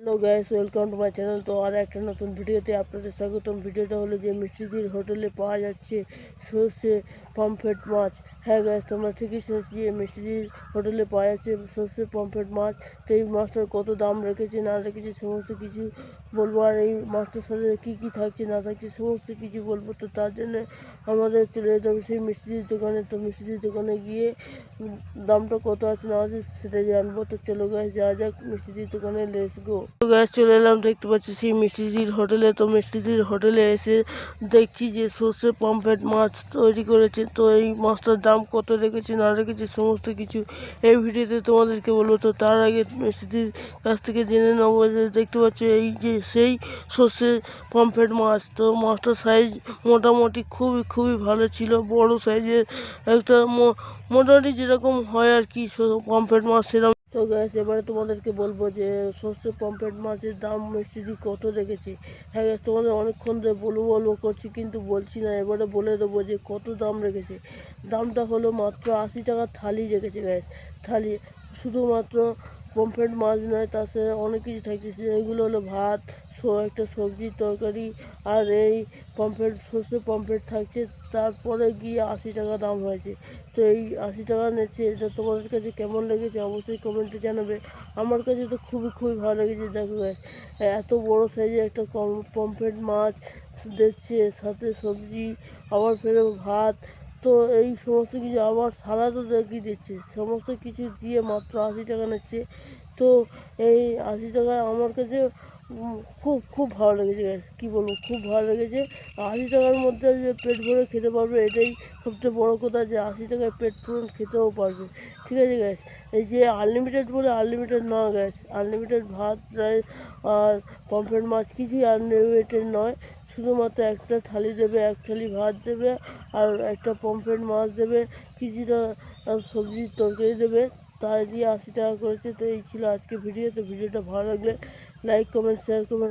Hello guys, welcome to my channel. তো আর একটা নতুন ভিডিওতে আপনাদের স্বাগতম। ভিডিওটা হলো যে মিষ্টিদির হোটেলে পাওয়া যাচ্ছে সর্ষে পমফ্রেট মাছ। হ্যাঁ গাইস, তোমরা ঠিকই শুনেছি যে মিষ্টিদির হোটেলে পাওয়া যাচ্ছে সর্ষে পমফ্রেট মাছ। তো এই মাছটার কত দাম রেখেছে না রেখেছে সমস্ত কিছু বলবো, আর এই মাছটার সাথে কী কী থাকছে না থাকছে সমস্ত কিছু বলবো। তো তার জন্য আমাদের চলে যেতে হবে সেই মিষ্টিদির দোকানে। তো মিষ্টিদির দোকানে গিয়ে দামটা কত আছে না আছে সেটা জানবো। তো চলো গাইস, যাওয়া যাক মিষ্টিদির দোকানে, লেটস গো। তো গ্যাস চলে এলাম, দেখতে পাচ্ছি সেই মিষ্টিদির হোটেলে। তো মিষ্টিদির হোটেলে এসে দেখছি যে সর্ষে পমফ্রেট মাছ তৈরি করেছে। তো এই মাছটার দাম কত রেখেছে না রেখেছে সমস্ত কিছু এই ভিডিওতে তোমাদেরকে বলবো। তো তার আগে মিষ্টিদির কাছ থেকে জেনে নেবো যে দেখতে পাচ্ছ এই যে সেই সর্ষে পমফ্রেট মাছ। তো মাছটার সাইজ মোটামুটি খুবই ভালো ছিল, বড় সাইজের একটা মোটামুটি যেরকম হয় আর কি পমফ্রেট মাছ সেরকম। তো গ্যাস এবারে তোমাদেরকে বলবো যে সর্ষে পমফ্রেট মাছের দাম মিষ্টিদি কত রেখেছে। হ্যাঁ গ্যাস, তোমাদের অনেকক্ষণ ধরে বলবো করছি কিন্তু বলছি না, এবারে বলে দেবো যে কত দাম রেখেছে। দামটা হলো মাত্র 80 টাকা থালি রেখেছে গ্যাস। থালি শুধুমাত্র পমফ্রেট মাছ নয়, তার সাথে অনেক কিছু থাকছে। এইগুলো হলো ভাত, একটা সবজির তরকারি, আর এই সর্ষে পমফ্রেট থাকছে। তারপরে গিয়ে 80 টাকা দাম হয়েছে। তো এই 80 টাকা নিচ্ছে, এটা তোমাদের কাছে কেমন লেগেছে অবশ্যই কমেন্টে জানাবে। আমার কাছে তো খুবই ভালো লেগেছে। দেখো গাইস, এত বড় সাইজের একটা পমফ্রেট মাছ দিচ্ছে, সাথে সবজি, আবার ফের ভাত। তো এই সমস্ত কিছু আবার সালাদও দেখিয়ে দিচ্ছে, সমস্ত কিছু দিয়ে মাত্র 80 টাকা নিচ্ছে। তো এই 80 টাকায় আমার কাছে খুব ভালো লেগেছে গ্যাস, কী বলবো, খুব ভালো লেগেছে। 80 টাকার মধ্যে যে পেট ভরে খেতে পারবে, এটাই সবচেয়ে বড় কথা, যে 80 টাকায় পেট পুরো খেতেও পারবে। ঠিক আছে গ্যাস, এই যে আনলিমিটেড বলে আনলিমিটেড না গ্যাস, আনলিমিটেড ভাত রাইস আর পমফ্রেট মাছ কিছুই আনলিমিটেড নয়। শুধুমাত্র একটা থালি দেবে, এক থালি ভাত দেবে, আর একটা পমফ্রেট মাছ দেবে, কিছুটা সবজির তরকারি দেবে, তাই দিয়ে 80 টাকা করেছে। তো এই ছিল আজকে ভিডিও। তো ভিডিওটা ভালো লাগলে লাইক কমেন্ট শেয়ার করবেন।